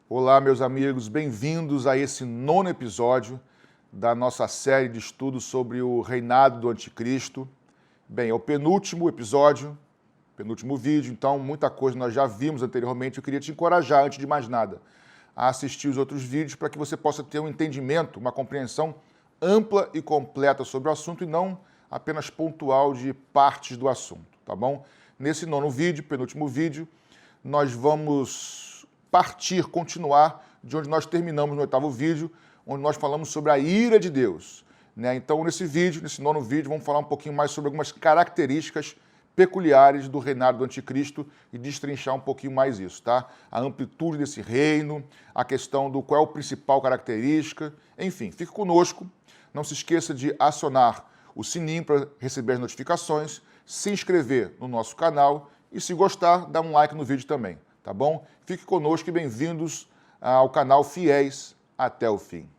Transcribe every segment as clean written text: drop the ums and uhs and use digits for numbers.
Olá, meus amigos, bem-vindos a esse nono episódio da nossa série de estudos sobre o reinado do Anticristo. Bem, é o penúltimo episódio, penúltimo vídeo, então muita coisa nós já vimos anteriormente. Eu queria te encorajar, antes de mais nada, a assistir os outros vídeos para que você possa ter um entendimento, uma compreensão ampla e completa sobre o assunto e não apenas pontual de partes do assunto, tá bom? Nesse nono vídeo, penúltimo vídeo, nós vamos continuar de onde nós terminamos no oitavo vídeo, onde nós falamos sobre a ira de Deus, né? Então, nesse nono vídeo, vamos falar um pouquinho mais sobre algumas características peculiares do reinado do Anticristo e destrinchar um pouquinho mais isso, tá? A amplitude desse reino, a questão do qual é a principal característica, enfim, fique conosco. Não se esqueça de acionar o sininho para receber as notificações, se inscrever no nosso canal e, se gostar, dá um like no vídeo também. Tá bom? Fique conosco e bem-vindos ao canal Fiéis até o fim.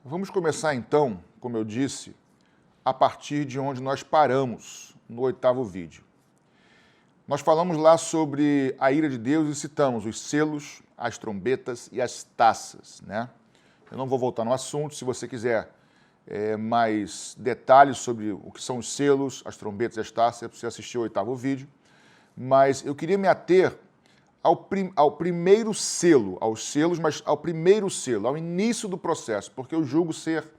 Vamos começar então, como eu disse, a partir de onde nós paramos no oitavo vídeo. Nós falamos lá sobre a ira de Deus e citamos os selos, as trombetas e as taças, né? Eu não vou voltar no assunto. Se você quiser mais detalhes sobre o que são os selos, as trombetas e as taças, é para você assistir o oitavo vídeo. Mas eu queria me ater ao primeiro selo, aos selos, mas ao primeiro selo, ao início do processo, porque eu julgo ser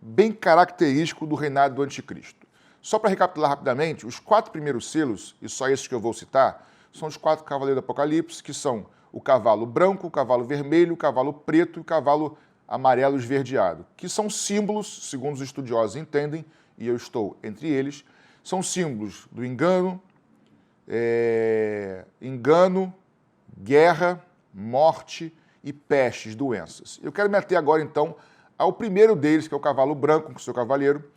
bem característico do reinado do Anticristo. Só para recapitular rapidamente, os 4 primeiros selos, e só esses que eu vou citar, são os 4 cavaleiros do Apocalipse, que são o cavalo branco, o cavalo vermelho, o cavalo preto e o cavalo amarelo esverdeado, que são símbolos, segundo os estudiosos entendem, e eu estou entre eles, são símbolos do engano, guerra, morte e pestes, doenças. Eu quero me ater agora, então, ao primeiro deles, que é o cavalo branco, com o seu cavaleiro,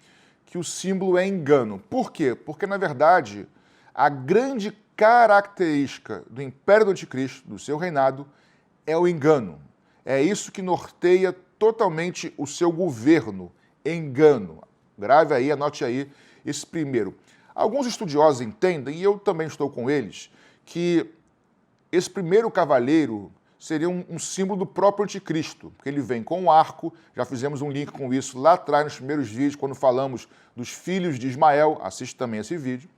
que o símbolo é engano. Por quê? Porque, na verdade, a grande característica do Império do Anticristo, do seu reinado, é o engano. É isso que norteia totalmente o seu governo, engano. Grave aí, anote aí esse primeiro. Alguns estudiosos entendem, e eu também estou com eles, que esse primeiro cavaleiro seria um símbolo do próprio Anticristo, porque ele vem com um arco. Já fizemos um link com isso lá atrás, nos primeiros vídeos, quando falamos dos filhos de Ismael. Assiste também esse vídeo.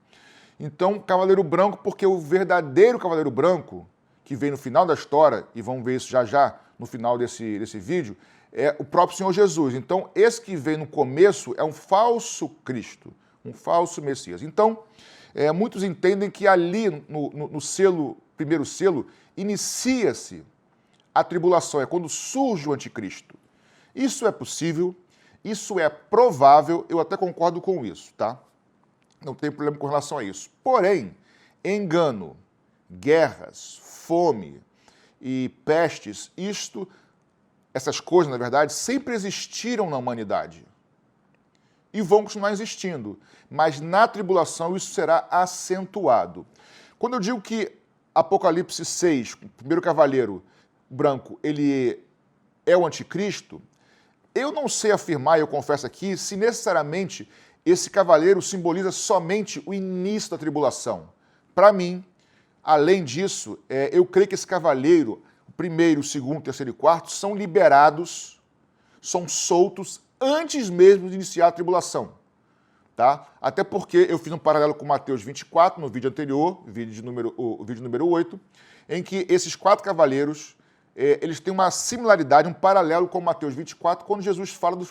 Então, cavaleiro branco, porque o verdadeiro cavaleiro branco, que vem no final da história, e vamos ver isso já já no final desse vídeo, é o próprio Senhor Jesus. Então, esse que vem no começo é um falso Cristo, um falso Messias. Então, muitos entendem que ali no selo, primeiro selo, inicia-se a tribulação, é quando surge o Anticristo. Isso é possível, isso é provável, eu até concordo com isso, tá? Não tem problema com relação a isso. Porém, engano, guerras, fome e pestes, essas coisas, na verdade, sempre existiram na humanidade e vão continuar existindo, mas na tribulação isso será acentuado. Quando eu digo que Apocalipse 6, o primeiro cavaleiro branco, ele é o Anticristo, eu não sei afirmar, eu confesso aqui, se necessariamente esse cavaleiro simboliza somente o início da tribulação. Para mim, além disso, eu creio que esse cavaleiro, o primeiro, o segundo, o terceiro e o quarto, são liberados, são soltos antes mesmo de iniciar a tribulação. Tá? Até porque eu fiz um paralelo com Mateus 24, no vídeo anterior, o vídeo número 8, em que esses 4 cavaleiros, eles têm uma similaridade, um paralelo com Mateus 24, quando Jesus fala do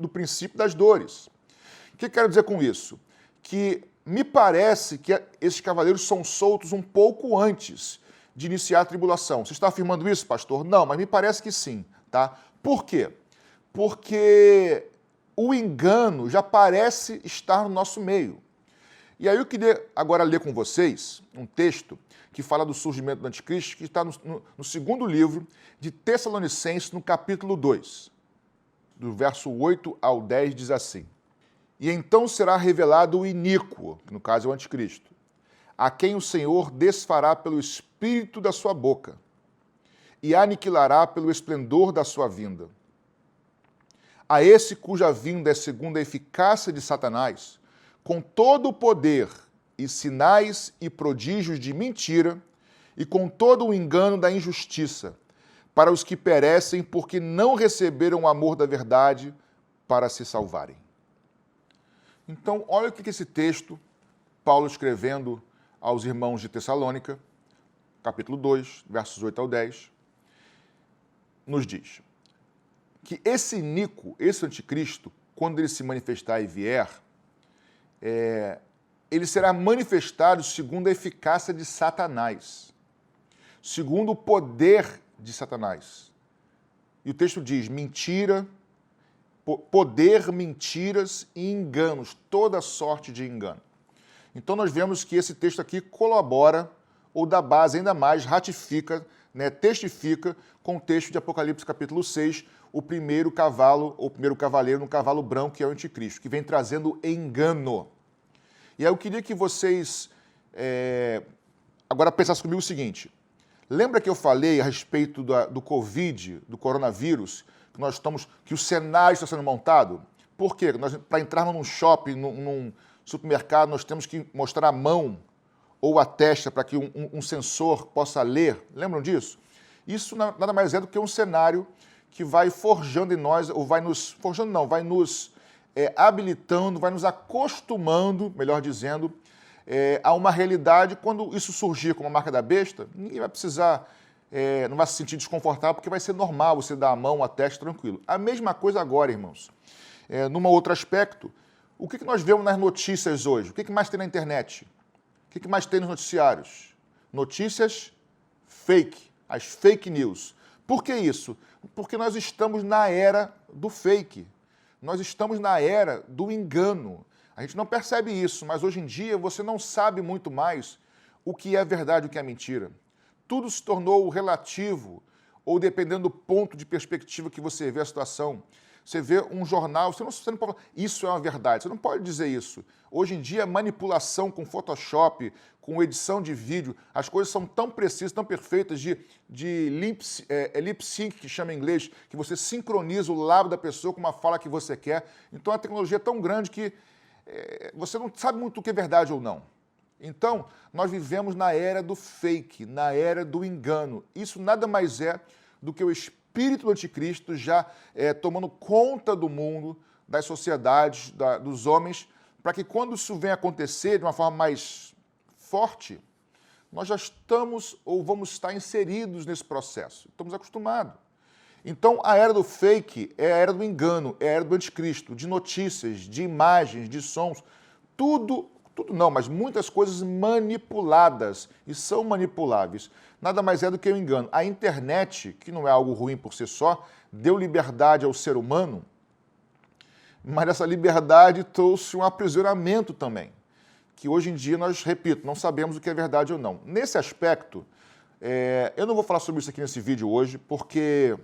princípio das dores. O que eu quero dizer com isso? Que me parece que esses cavaleiros são soltos um pouco antes de iniciar a tribulação. Você está afirmando isso, pastor? Não, mas me parece que sim. Tá? Por quê? Porque o engano já parece estar no nosso meio. E aí eu queria agora ler com vocês um texto que fala do surgimento do Anticristo, que está no segundo livro de Tessalonicenses, no capítulo 2, do verso 8 ao 10, diz assim: E então será revelado o iníquo, que no caso é o anticristo, a quem o Senhor desfará pelo espírito da sua boca e aniquilará pelo esplendor da sua vinda. A esse cuja vinda é segundo a eficácia de Satanás, com todo o poder e sinais e prodígios de mentira, e com todo o engano da injustiça, para os que perecem porque não receberam o amor da verdade para se salvarem. Então, olha o que esse texto, Paulo escrevendo aos irmãos de Tessalônica, capítulo 2, versos 8 ao 10, nos diz. Que esse iníquo, esse anticristo, quando ele se manifestar e vier, ele será manifestado segundo a eficácia de Satanás, segundo o poder de Satanás. E o texto diz, mentira, poder, mentiras e enganos, toda sorte de engano. Então nós vemos que esse texto aqui colabora, ou dá base ainda mais, ratifica, testifica com o texto de Apocalipse capítulo 6, o primeiro cavalo, ou o primeiro cavaleiro no cavalo branco, que é o anticristo, que vem trazendo engano. E aí eu queria que vocês agora pensassem comigo o seguinte, lembra que eu falei a respeito do Covid, do coronavírus, que o cenário está sendo montado? Por quê? Para entrarmos num shopping, num supermercado, nós temos que mostrar a mão ou a testa para que um sensor possa ler. Lembram disso? Isso nada mais é do que um cenário que vai forjando em nós, ou vai nos habilitando, vai nos acostumando, melhor dizendo, a uma realidade. Quando isso surgir como a marca da besta, ninguém vai precisar, não vai se sentir desconfortável, porque vai ser normal você dar a mão, a testa, tranquilo. A mesma coisa agora, irmãos. Num outro aspecto, o que nós vemos nas notícias hoje? O que mais tem na internet? O que mais tem nos noticiários? Notícias fake, as fake news. Por que isso? Porque nós estamos na era do fake. Nós estamos na era do engano. A gente não percebe isso, mas hoje em dia você não sabe muito mais o que é verdade e o que é mentira. Tudo se tornou relativo, ou dependendo do ponto de perspectiva que você vê a situação. Você vê um jornal, você não pode falar, isso é uma verdade, você não pode dizer isso. Hoje em dia, manipulação com Photoshop, com edição de vídeo, as coisas são tão precisas, tão perfeitas, de lip sync, que chama em inglês, que você sincroniza o lábio da pessoa com uma fala que você quer. Então, a tecnologia é tão grande que você não sabe muito o que é verdade ou não. Então, nós vivemos na era do fake, na era do engano. Isso nada mais é do que o espírito do anticristo já tomando conta do mundo, das sociedades, dos homens, para que quando isso venha acontecer de uma forma mais forte, nós já estamos ou vamos estar inseridos nesse processo. Estamos acostumados. Então, a era do fake é a era do engano, é a era do anticristo, de notícias, de imagens, de sons, tudo não, mas muitas coisas manipuladas e são manipuláveis. Nada mais é do que o engano. A internet, que não é algo ruim por si só, deu liberdade ao ser humano, mas essa liberdade trouxe um aprisionamento também, que hoje em dia nós, repito, não sabemos o que é verdade ou não. Nesse aspecto, eu não vou falar sobre isso aqui nesse vídeo hoje, porque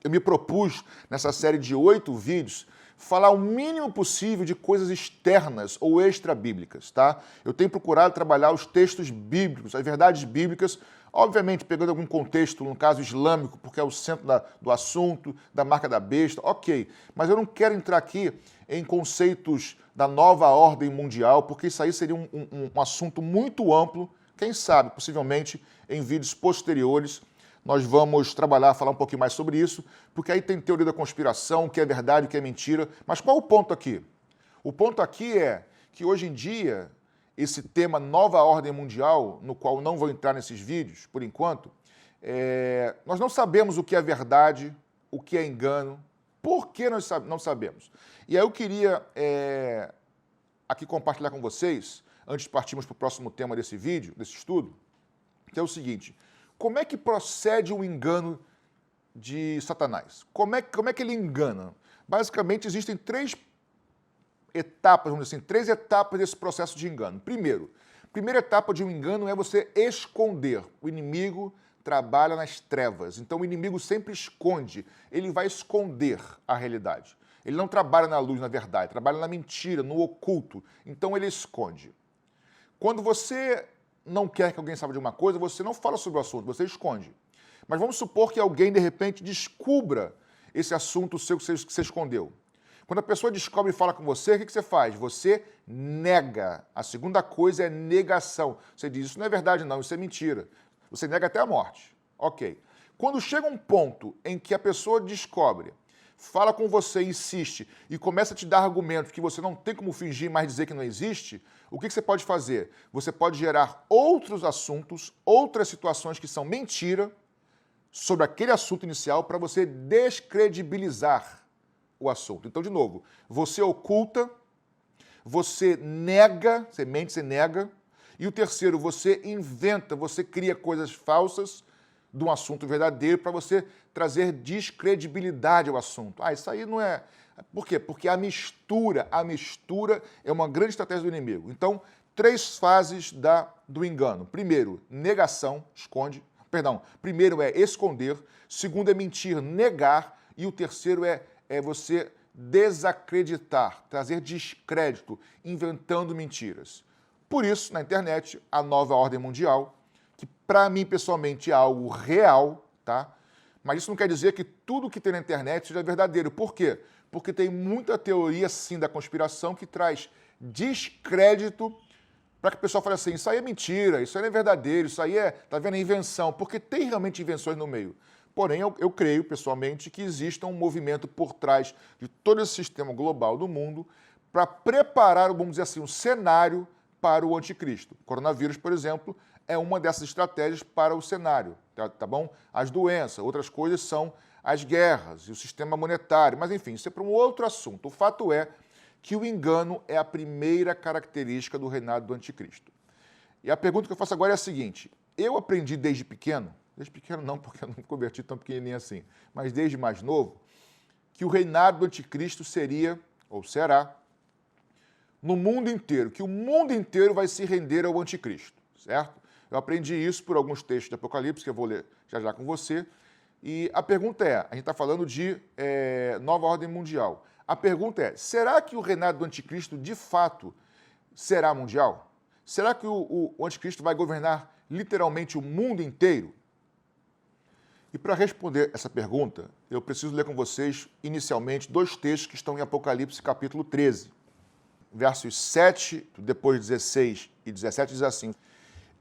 eu me propus, nessa série de 8 vídeos, falar o mínimo possível de coisas externas ou extra-bíblicas, tá? Eu tenho procurado trabalhar os textos bíblicos, as verdades bíblicas, obviamente pegando algum contexto, no caso islâmico, porque é o centro do assunto, da marca da besta, ok. Mas eu não quero entrar aqui em conceitos da nova ordem mundial, porque isso aí seria um assunto muito amplo. Quem sabe, possivelmente, em vídeos posteriores, nós vamos trabalhar, falar um pouquinho mais sobre isso, porque aí tem teoria da conspiração, o que é verdade, o que é mentira. Mas qual o ponto aqui? O ponto aqui é que hoje em dia, esse tema nova ordem mundial, no qual não vou entrar nesses vídeos, por enquanto, nós não sabemos o que é verdade, o que é engano, por que nós não sabemos. E aí eu queria aqui compartilhar com vocês, antes de partirmos para o próximo tema desse vídeo, desse estudo, que é o seguinte: como é que procede o engano de Satanás? Como é que ele engana? Basicamente, existem 3 etapas, vamos dizer assim, 3 etapas desse processo de engano. Primeira etapa de um engano é você esconder. O inimigo trabalha nas trevas, então o inimigo sempre esconde, ele vai esconder a realidade. Ele não trabalha na luz, na verdade, trabalha na mentira, no oculto. Então ele esconde. Quando você não quer que alguém saiba de uma coisa, você não fala sobre o assunto, você esconde. Mas vamos supor que alguém, de repente, descubra esse assunto seu que você escondeu. Quando a pessoa descobre e fala com você, o que você faz? Você nega. A segunda coisa é negação. Você diz, isso não é verdade não, isso é mentira. Você nega até a morte. Ok. Quando chega um ponto em que a pessoa descobre, fala com você, insiste e começa a te dar argumentos que você não tem como fingir mais dizer que não existe, o que você pode fazer? Você pode gerar outros assuntos, outras situações que são mentira sobre aquele assunto inicial para você descredibilizar o assunto. Então, de novo, você oculta, você nega, você mente, você nega, e o terceiro, você inventa, você cria coisas falsas de um assunto verdadeiro para você trazer descredibilidade ao assunto. Ah, isso aí não é... Por quê? Porque a mistura é uma grande estratégia do inimigo. Então, 3 fases do engano. Primeiro, negação, esconde. Perdão, primeiro é esconder, segundo é mentir, negar, e o terceiro é você desacreditar, trazer descrédito, inventando mentiras. Por isso, na internet, a nova ordem mundial, que para mim, pessoalmente, é algo real, tá? Mas isso não quer dizer que tudo que tem na internet seja verdadeiro. Por quê? Porque tem muita teoria, sim, da conspiração que traz descrédito para que o pessoal fale assim, isso aí é mentira, isso aí não é verdadeiro, isso aí tá vendo, é invenção, porque tem realmente invenções no meio. Porém, eu creio, pessoalmente, que exista um movimento por trás de todo esse sistema global do mundo para preparar, vamos dizer assim, um cenário para o anticristo. O coronavírus, por exemplo, é uma dessas estratégias para o cenário, tá bom? As doenças, outras coisas são as guerras e o sistema monetário, mas enfim, isso é para um outro assunto. O fato é que o engano é a primeira característica do reinado do anticristo. E a pergunta que eu faço agora é a seguinte, eu aprendi desde pequeno não, porque eu não me converti tão pequenininho assim, mas desde mais novo, que o reinado do anticristo seria, ou será, no mundo inteiro, que o mundo inteiro vai se render ao anticristo, certo? Eu aprendi isso por alguns textos de Apocalipse, que eu vou ler já já com você, e a pergunta é, a gente está falando de nova ordem mundial, a pergunta é, será que o reinado do anticristo, de fato, será mundial? Será que o anticristo vai governar literalmente o mundo inteiro? E para responder essa pergunta, eu preciso ler com vocês, inicialmente, 2 textos que estão em Apocalipse, capítulo 13. Versos 7, depois 16 e 17, diz assim,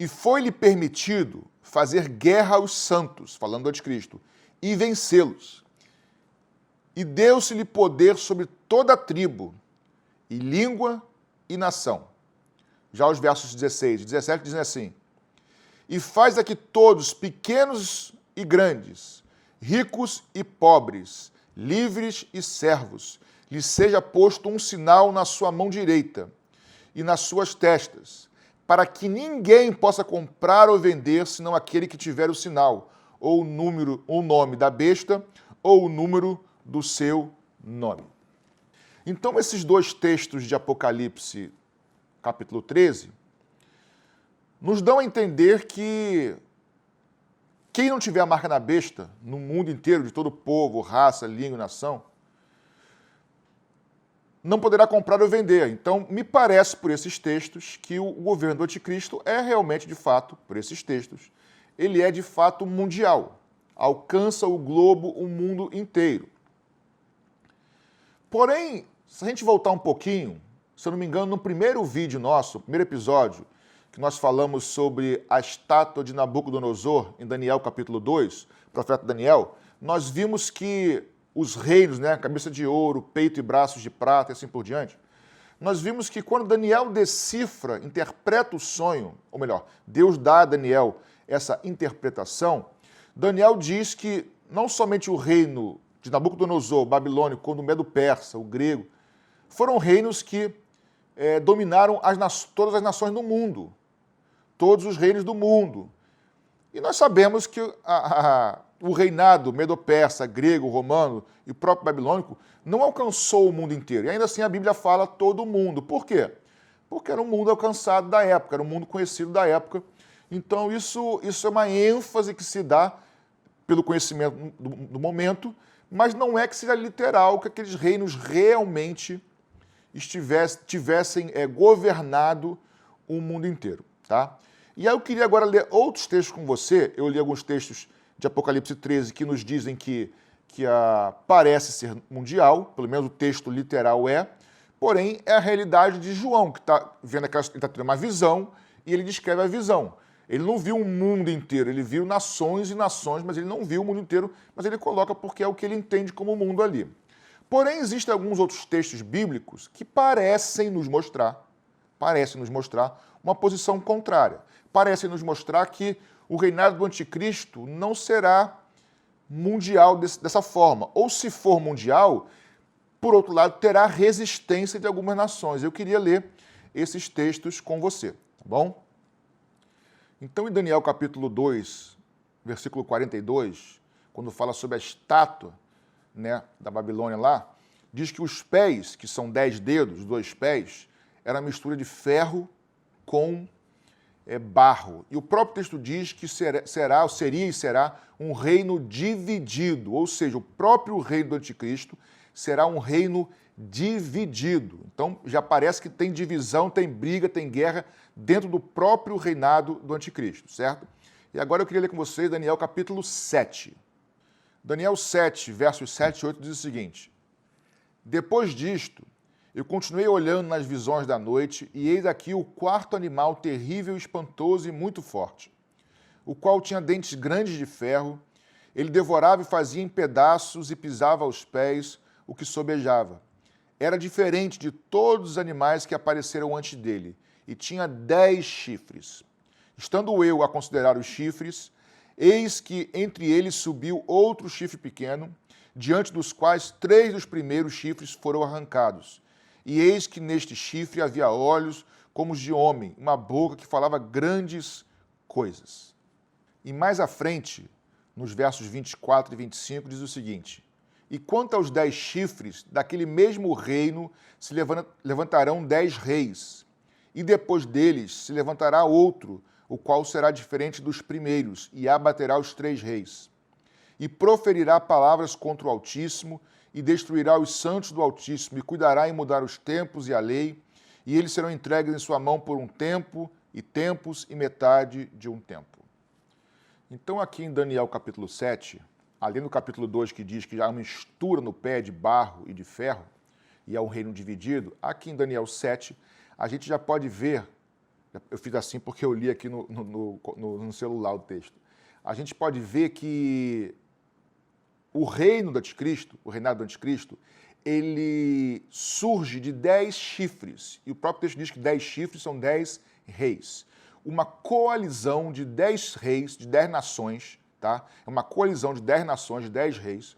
e foi-lhe permitido fazer guerra aos santos, falando do anticristo, e vencê-los. E deu-se-lhe poder sobre toda a tribo, e língua e nação. Já os versos 16 e 17 dizem assim, e faz a que todos, pequenos e grandes, ricos e pobres, livres e servos, lhe seja posto um sinal na sua mão direita e nas suas testas, para que ninguém possa comprar ou vender, senão aquele que tiver o sinal, ou o nome da besta, ou o número do seu nome. Então, esses 2 textos de Apocalipse, capítulo 13, nos dão a entender que quem não tiver a marca da besta, no mundo inteiro, de todo povo, raça, língua e nação, não poderá comprar ou vender. Então, me parece, por esses textos, que o governo do anticristo é realmente, de fato, por esses textos, ele é, de fato, mundial. Alcança o globo, o mundo inteiro. Porém, se a gente voltar um pouquinho, se eu não me engano, no primeiro vídeo nosso, no primeiro episódio, que nós falamos sobre a estátua de Nabucodonosor, em Daniel capítulo 2, profeta Daniel, nós vimos que os reinos, né, cabeça de ouro, peito e braços de prata e assim por diante, nós vimos que quando Daniel decifra, interpreta o sonho, ou melhor, Deus dá a Daniel essa interpretação, Daniel diz que não somente o reino de Nabucodonosor, o babilônico, quando o medo-persa, o grego, foram reinos que dominaram todas as nações do mundo, todos os reinos do mundo. E nós sabemos que o reinado medo-persa, grego, romano e próprio babilônico não alcançou o mundo inteiro. E ainda assim a Bíblia fala todo mundo. Por quê? Porque era um mundo alcançado da época, era um mundo conhecido da época. Então isso é uma ênfase que se dá pelo conhecimento do momento mas não é que seja literal que aqueles reinos realmente tivessem governado o mundo inteiro, tá? E aí eu queria agora ler outros textos com você. Eu li alguns textos de Apocalipse 13 que nos dizem que parece ser mundial, pelo menos o texto literal porém é a realidade de João, que está vendo ele está tendo uma visão e ele descreve a visão. Ele não viu o mundo inteiro, ele viu nações e nações, mas ele não viu o mundo inteiro, mas ele coloca porque é o que ele entende como mundo ali. Porém, existem alguns outros textos bíblicos que parecem nos mostrar uma posição contrária. Parecem nos mostrar que o reinado do anticristo não será mundial dessa forma. Ou se for mundial, por outro lado, terá resistência de algumas nações. Eu queria ler esses textos com você, tá bom? Então, em Daniel capítulo 2, versículo 42, quando fala sobre a estátua, né, da Babilônia lá, diz que os pés, que são 10 dedos, 2 pés, era uma mistura de ferro com barro. E o próprio texto diz que será um reino dividido, ou seja, o próprio reino do anticristo será um reino dividido. Então, já parece que tem divisão, tem briga, tem guerra dentro do próprio reinado do anticristo, certo? E agora eu queria ler com vocês Daniel capítulo 7. Daniel 7, versos 7 e 8 diz o seguinte: Depois disto, eu continuei olhando nas visões da noite, e eis aqui o quarto animal terrível, espantoso e muito forte, o qual tinha dentes grandes de ferro. Ele devorava e fazia em pedaços e pisava aos pés o que sobejava. Era diferente de todos os animais que apareceram antes dele, e tinha 10 chifres. Estando eu a considerar os chifres, eis que entre eles subiu outro chifre pequeno, diante dos quais 3 dos primeiros chifres foram arrancados. E eis que neste chifre havia olhos como os de homem, uma boca que falava grandes coisas. E mais à frente, nos versos 24 e 25, diz o seguinte: E quanto aos 10 chifres, daquele mesmo reino se levantarão 10 reis, e depois deles se levantará outro, o qual será diferente dos primeiros, e abaterá os 3 reis. E proferirá palavras contra o Altíssimo, e destruirá os santos do Altíssimo, e cuidará em mudar os tempos e a lei, e eles serão entregues em sua mão por um tempo, e tempos, e metade de um tempo. Então, aqui em Daniel capítulo 7, além do capítulo 2, que diz que já há uma mistura no pé de barro e de ferro, e é um reino dividido, aqui em Daniel 7, a gente já pode ver, eu fiz assim porque eu li aqui no celular o texto, a gente pode ver que o reino do anticristo, o reinado do anticristo, ele surge de 10 chifres, e o próprio texto diz que 10 chifres são 10 reis. Uma coalizão de 10 reis, de 10 nações, tá? É uma coalizão de 10 nações, de 10 reis,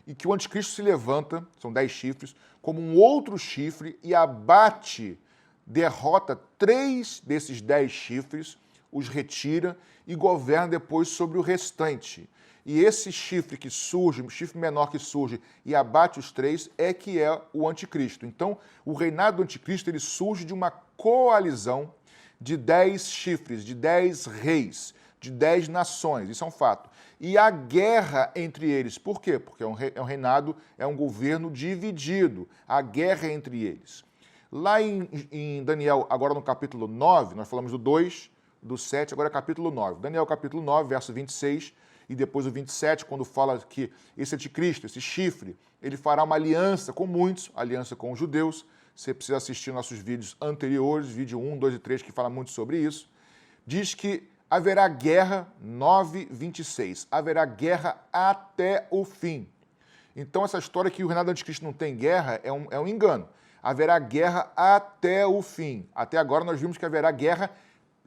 e que o anticristo se levanta, são 10 chifres, como um outro chifre e abate, derrota 3 desses 10 chifres, os retira e governa depois sobre o restante. E esse chifre que surge, o chifre menor que surge e abate os 3, que é o anticristo. Então, o reinado do anticristo ele surge de uma coalizão de 10 chifres, de 10 reis, de 10 nações, isso é um fato. E a guerra entre eles, por quê? Porque é um reinado, é um governo dividido, a guerra entre eles. Lá em Daniel, agora no capítulo 9, nós falamos do 2, do 7, agora é capítulo 9. Daniel capítulo 9, verso 26, e depois o 27, quando fala que esse anticristo, esse chifre, ele fará uma aliança com muitos, aliança com os judeus. Você precisa assistir nossos vídeos anteriores, vídeo 1, 2 e 3, que fala muito sobre isso. Diz que haverá guerra, 9, 26, haverá guerra até o fim. Então essa história que o reinado do anticristo não tem guerra é um engano. Haverá guerra até o fim. Até agora nós vimos que haverá guerra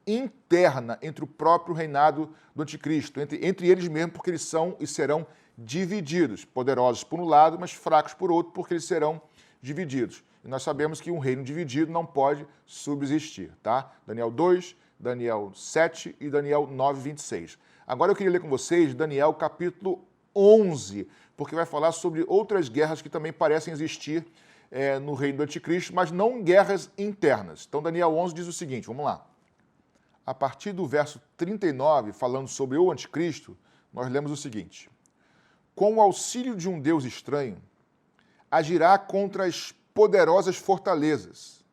interna entre o próprio reinado do anticristo, entre eles mesmos, porque eles são e serão divididos, poderosos por um lado, mas fracos por outro, porque eles serão divididos. E nós sabemos que um reino dividido não pode subsistir, tá? Daniel 2, Daniel 7 e Daniel 9, 26. Agora eu queria ler com vocês Daniel capítulo 11, porque vai falar sobre outras guerras que também parecem existir no reino do anticristo, mas não guerras internas. Então Daniel 11 diz o seguinte, vamos lá. A partir do verso 39, falando sobre o anticristo, nós lemos o seguinte: com o auxílio de um Deus estranho, agirá contra as poderosas fortalezas.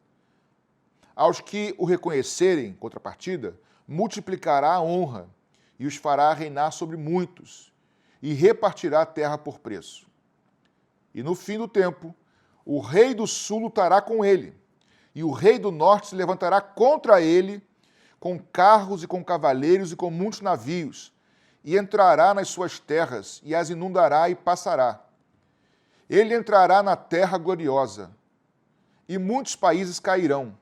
Aos que o reconhecerem, contrapartida, multiplicará a honra e os fará reinar sobre muitos, e repartirá a terra por preço. E no fim do tempo, o rei do sul lutará com ele, e o rei do norte se levantará contra ele, com carros e com cavaleiros e com muitos navios, e entrará nas suas terras, e as inundará e passará. Ele entrará na terra gloriosa, e muitos países cairão,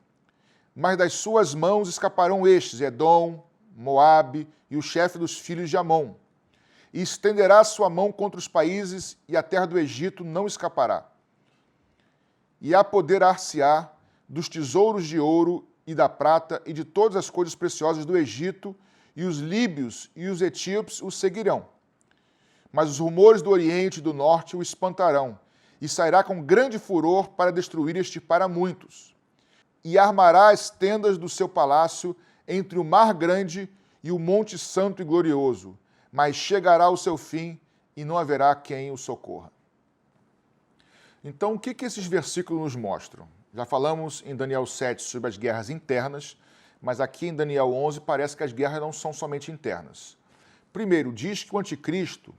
mas das suas mãos escaparão estes, Edom, Moabe e o chefe dos filhos de Amon. E estenderá a sua mão contra os países, e a terra do Egito não escapará. E apoderar-se-á dos tesouros de ouro e da prata e de todas as coisas preciosas do Egito, e os líbios e os etíopes o seguirão. Mas os rumores do Oriente e do Norte o espantarão, e sairá com grande furor para destruir e extirpar a muitos. E armará as tendas do seu palácio entre o mar grande e o monte santo e glorioso, mas chegará o seu fim e não haverá quem o socorra. Então, o que esses versículos nos mostram? Já falamos em Daniel 7 sobre as guerras internas, mas aqui em Daniel 11 parece que as guerras não são somente internas. Primeiro, diz que o anticristo,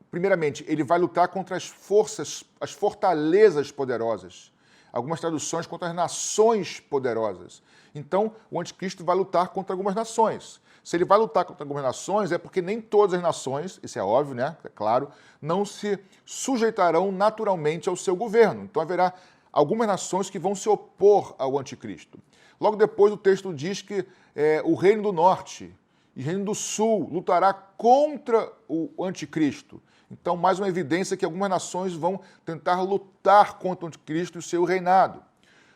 primeiramente, ele vai lutar contra as forças, as fortalezas poderosas. Algumas traduções contra as nações poderosas. Então, o anticristo vai lutar contra algumas nações. Se ele vai lutar contra algumas nações, é porque nem todas as nações, isso é óbvio, né? É claro, não se sujeitarão naturalmente ao seu governo. Então, haverá algumas nações que vão se opor ao anticristo. Logo depois, o texto diz que o reino do norte e o reino do sul lutará contra o anticristo. Então, mais uma evidência que algumas nações vão tentar lutar contra o anticristo e o seu reinado.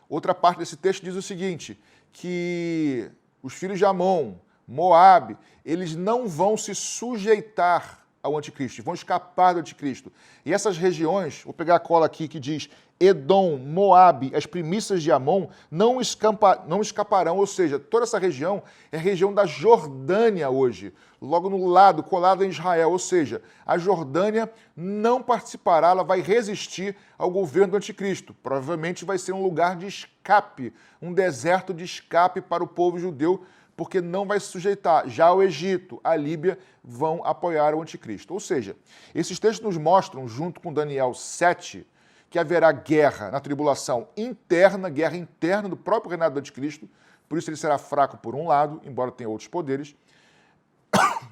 Outra parte desse texto diz o seguinte, que os filhos de Amon, Moabe, eles não vão se sujeitar ao anticristo, vão escapar do anticristo. E essas regiões, vou pegar a cola aqui que diz Edom, Moabe, as primícias de Amon, não escaparão, ou seja, toda essa região é a região da Jordânia hoje, logo no lado, colado em Israel, ou seja, a Jordânia não participará, ela vai resistir ao governo do anticristo. Provavelmente vai ser um lugar de escape, um deserto de escape para o povo judeu, porque não vai se sujeitar. Já o Egito, a Líbia, vão apoiar o anticristo. Ou seja, esses textos nos mostram, junto com Daniel 7, que haverá guerra na tribulação interna, guerra interna do próprio reinado do anticristo, por isso ele será fraco por um lado, embora tenha outros poderes.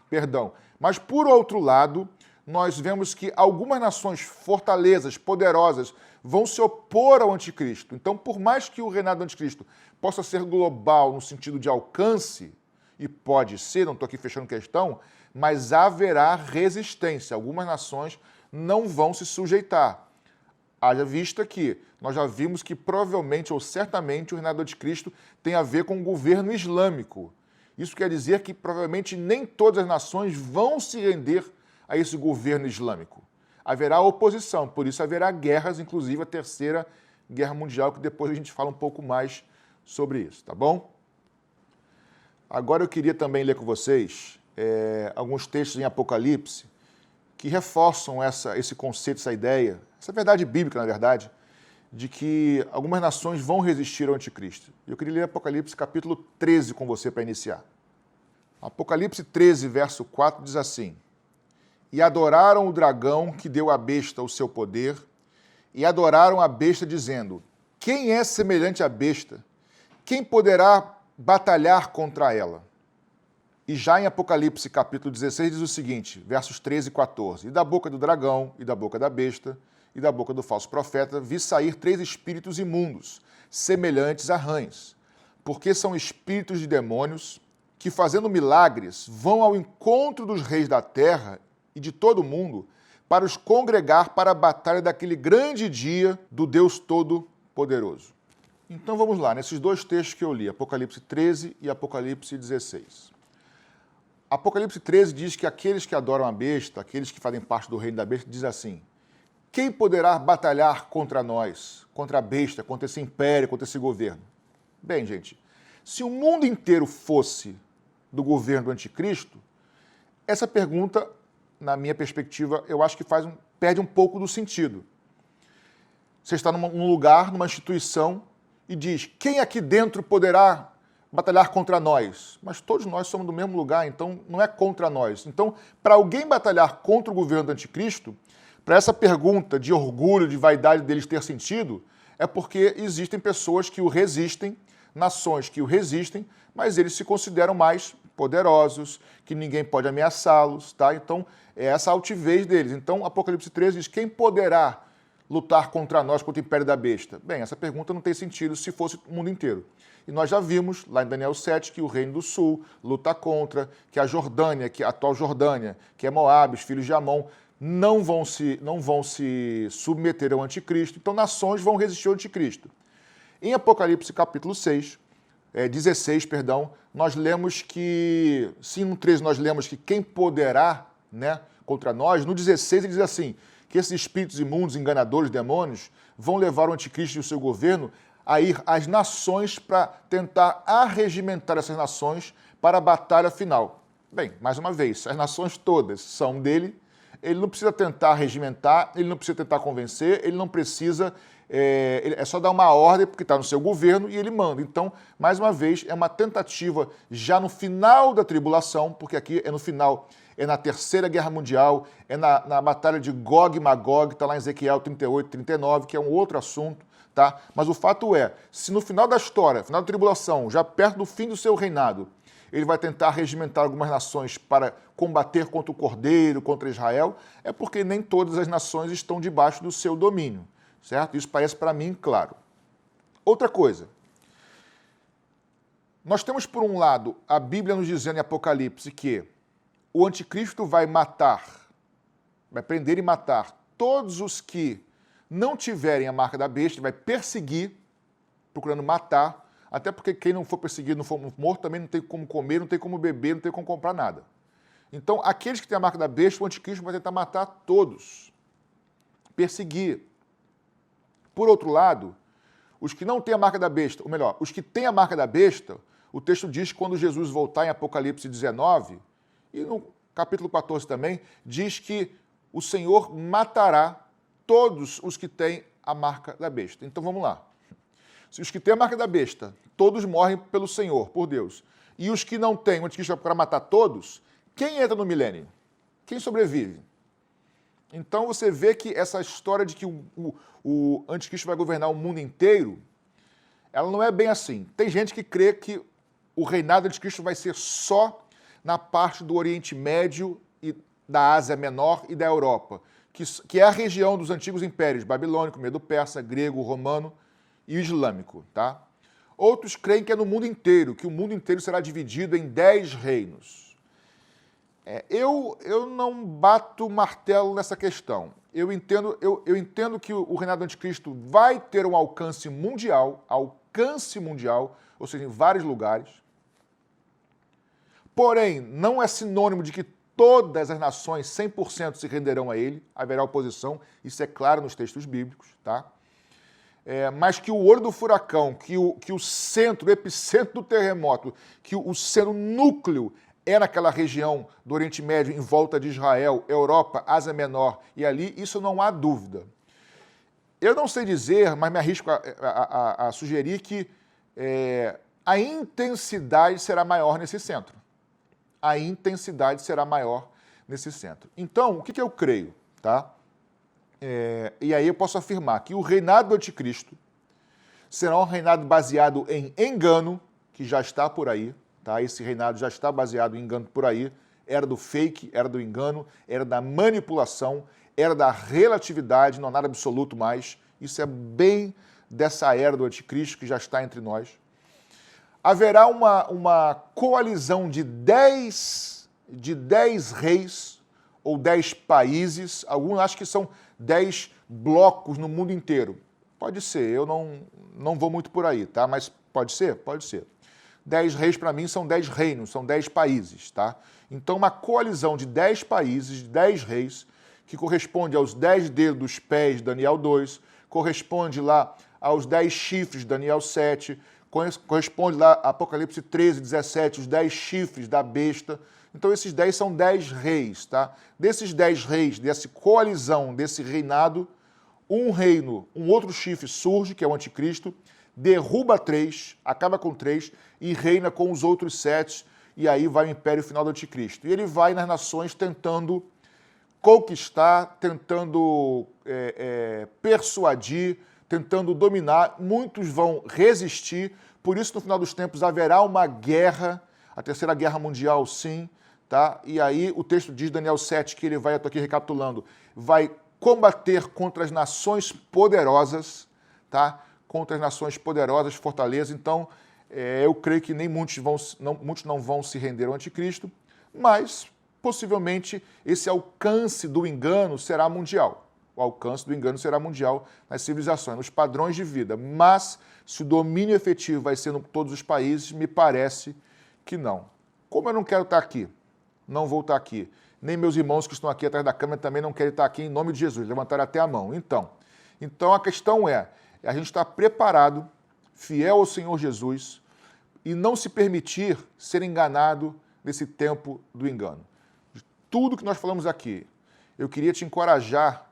Perdão. Mas, por outro lado, nós vemos que algumas nações fortalezas, poderosas, vão se opor ao anticristo. Então, por mais que o reinado do anticristo possa ser global no sentido de alcance, e pode ser, não estou aqui fechando questão, mas haverá resistência. Algumas nações não vão se sujeitar. Haja vista que nós já vimos que provavelmente ou certamente o reinado do anticristo tem a ver com o governo islâmico. Isso quer dizer que provavelmente nem todas as nações vão se render a esse governo islâmico. Haverá oposição, por isso haverá guerras, inclusive a Terceira Guerra Mundial, que depois a gente fala um pouco mais sobre isso, tá bom? Agora eu queria também ler com vocês alguns textos em Apocalipse que reforçam esse conceito, essa ideia, essa verdade bíblica, na verdade, de que algumas nações vão resistir ao anticristo. Eu queria ler Apocalipse capítulo 13 com você para iniciar. Apocalipse 13, verso 4 diz assim: E adoraram o dragão que deu à besta o seu poder, e adoraram a besta dizendo, quem é semelhante à besta? Quem poderá batalhar contra ela? E já em Apocalipse capítulo 16 diz o seguinte, versos 13 e 14, E da boca do dragão, e da boca da besta, e da boca do falso profeta, vi sair 3 espíritos imundos, semelhantes a rãs, porque são espíritos de demônios, que fazendo milagres, vão ao encontro dos reis da terra e de todo o mundo, para os congregar para a batalha daquele grande dia do Deus Todo-Poderoso. Então vamos lá, nesses dois textos que eu li, Apocalipse 13 e Apocalipse 16. Apocalipse 13 diz que aqueles que adoram a besta, aqueles que fazem parte do reino da besta, diz assim, quem poderá batalhar contra nós, contra a besta, contra esse império, contra esse governo? Bem, gente, se o mundo inteiro fosse do governo do anticristo, essa pergunta na minha perspectiva, eu acho que perde um pouco do sentido. Você está num lugar, numa instituição, e diz, quem aqui dentro poderá batalhar contra nós? Mas todos nós somos do mesmo lugar, então não é contra nós. Então, para alguém batalhar contra o governo do anticristo, para essa pergunta de orgulho, de vaidade deles ter sentido, é porque existem pessoas que o resistem, nações que o resistem, mas eles se consideram mais poderosos, que ninguém pode ameaçá-los, tá? Então, é essa altivez deles. Então, Apocalipse 13 diz, quem poderá lutar contra nós, contra o império da besta? Bem, essa pergunta não tem sentido se fosse o mundo inteiro. E nós já vimos, lá em Daniel 7, que o Reino do Sul luta contra, que a Jordânia, que a atual Jordânia, que é Moabe, os filhos de Amon, não vão se submeter ao anticristo. Então, nações vão resistir ao anticristo. Em Apocalipse capítulo 16, nós lemos que, sim, no 13 nós lemos que quem poderá, né, contra nós, no 16 ele diz assim, que esses espíritos imundos, enganadores, demônios, vão levar o anticristo e o seu governo a ir às nações para tentar arregimentar essas nações para a batalha final. Bem, mais uma vez, as nações todas são dele, ele não precisa tentar regimentar, ele não precisa tentar convencer, ele não precisa... É só dar uma ordem, porque está no seu governo, e ele manda. Então, mais uma vez, é uma tentativa já no final da tribulação, porque aqui é no final, é na Terceira Guerra Mundial, é na batalha de Gog e Magog, está lá em Ezequiel 38, 39, que é um outro assunto, tá? Mas o fato é, se no final da história, final da tribulação, já perto do fim do seu reinado, ele vai tentar regimentar algumas nações para combater contra o Cordeiro, contra Israel, é porque nem todas as nações estão debaixo do seu domínio. Certo? Isso parece para mim claro. Outra coisa. Nós temos, por um lado, a Bíblia nos dizendo em Apocalipse que o anticristo vai matar, vai prender e matar todos os que não tiverem a marca da besta, vai perseguir, procurando matar, até porque quem não for perseguido, não for morto, também não tem como comer, não tem como beber, não tem como comprar nada. Então, aqueles que têm a marca da besta, o anticristo vai tentar matar todos, perseguir. Por outro lado, os que não têm a marca da besta, ou melhor, os que têm a marca da besta, o texto diz que quando Jesus voltar em Apocalipse 19, e no capítulo 14 também, diz que o Senhor matará todos os que têm a marca da besta. Então vamos lá. Se os que têm a marca da besta, todos morrem pelo Senhor, por Deus, e os que não têm, o anticristo vai procurar matar todos, quem entra no milênio? Quem sobrevive? Então você vê que essa história de que o anticristo vai governar o mundo inteiro, ela não é bem assim. Tem gente que crê que o reinado do anticristo vai ser só na parte do Oriente Médio e da Ásia Menor e da Europa, que é a região dos antigos impérios, babilônico, medo-persa, grego, romano e o islâmico. Tá? Outros creem que é no mundo inteiro, que o mundo inteiro será dividido em 10 reinos. Eu não bato martelo nessa questão. Eu entendo que o reinado do anticristo vai ter um alcance mundial, ou seja, em vários lugares. Porém, não é sinônimo de que todas as nações 100% se renderão a ele, haverá oposição, isso é claro nos textos bíblicos, tá? Mas que o olho do furacão, que o centro, o epicentro do terremoto, que o centro, núcleo, é naquela região do Oriente Médio, em volta de Israel, Europa, Ásia Menor e ali, isso não há dúvida. Eu não sei dizer, mas me arrisco a sugerir que a intensidade será maior nesse centro. A intensidade será maior nesse centro. Então, o que eu creio? Tá? E aí eu posso afirmar que o reinado do anticristo será um reinado baseado em engano, que já está por aí. Tá? Esse reinado já está baseado em engano por aí, era do fake, era do engano, era da manipulação, era da relatividade, não há nada absoluto mais. Isso é bem dessa era do anticristo que já está entre nós. Haverá uma coalizão de 10 reis ou 10 países, alguns acham que são 10 blocos no mundo inteiro. Pode ser, eu não vou muito por aí, tá? Mas pode ser? Pode ser. 10 reis, para mim, são 10 reinos, são 10 países, tá? Então, uma coalizão de 10 países, 10 reis, que corresponde aos 10 dedos dos pés, Daniel 2, corresponde lá aos 10 chifres, Daniel 7, corresponde lá a Apocalipse 13, 17, os 10 chifres da besta. Então esses 10 são 10 reis, tá? Desses 10 reis, dessa coalizão, desse reinado, um reino, um outro chifre surge, que é o anticristo, derruba 3, acaba com 3 e reina com os outros 7, e aí vai o império final do anticristo. E ele vai nas nações tentando conquistar, tentando persuadir, tentando dominar. Muitos vão resistir, por isso no final dos tempos haverá uma guerra, a Terceira Guerra Mundial, sim, tá? E aí o texto diz, Daniel 7, que ele vai, eu estou aqui recapitulando, vai combater contra as nações poderosas, tá? Contra as nações poderosas, fortaleza. Então, eu creio que nem muitos não vão se render ao anticristo, mas possivelmente esse alcance do engano será mundial. O alcance do engano será mundial nas civilizações, nos padrões de vida. Mas se o domínio efetivo vai ser em todos os países, me parece que não. Como eu não quero estar aqui, não vou estar aqui, nem meus irmãos que estão aqui atrás da câmera também não querem estar aqui em nome de Jesus, levantaram até a mão. Então a questão é, a gente está preparado, fiel ao Senhor Jesus, e não se permitir ser enganado nesse tempo do engano. De tudo que nós falamos aqui, eu queria te encorajar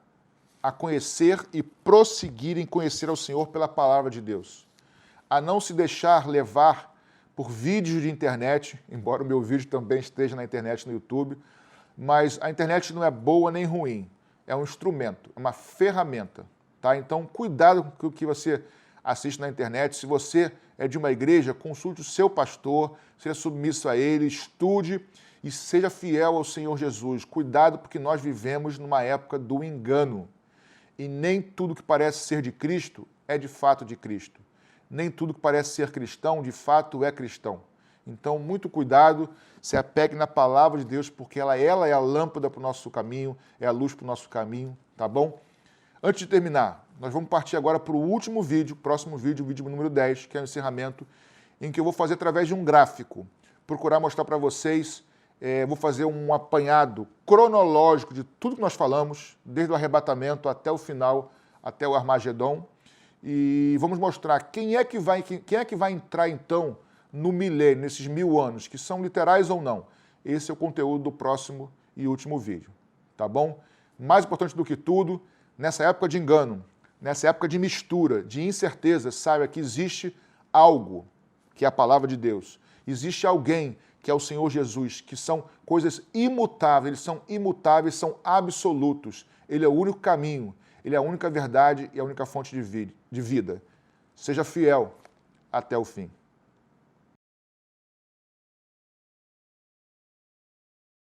a conhecer e prosseguir em conhecer ao Senhor pela palavra de Deus. A não se deixar levar por vídeos de internet, embora o meu vídeo também esteja na internet, no YouTube, mas a internet não é boa nem ruim, é um instrumento, é uma ferramenta, tá? Então, cuidado com o que você assiste na internet. Se você é de uma igreja, consulte o seu pastor, seja submisso a ele, estude e seja fiel ao Senhor Jesus. Cuidado, porque nós vivemos numa época do engano. E nem tudo que parece ser de Cristo é de fato de Cristo. Nem tudo que parece ser cristão, de fato, é cristão. Então, muito cuidado, se apegue na palavra de Deus, porque ela é a lâmpada para o nosso caminho, é a luz para o nosso caminho, tá bom? Antes de terminar, nós vamos partir agora para o último vídeo, próximo vídeo, o vídeo número 10, que é o encerramento, em que eu vou fazer através de um gráfico, procurar mostrar para vocês, vou fazer um apanhado cronológico de tudo que nós falamos, desde o arrebatamento até o final, até o Armagedon, e vamos mostrar quem é que vai entrar, então, no milênio, nesses 1000 anos, que são literais ou não. Esse é o conteúdo do próximo e último vídeo, tá bom? Mais importante do que tudo, nessa época de engano, nessa época de mistura, de incerteza, saiba que existe algo, que é a palavra de Deus. Existe alguém, que é o Senhor Jesus, que são coisas imutáveis, são absolutos. Ele é o único caminho, ele é a única verdade e a única fonte de vida. Seja fiel até o fim.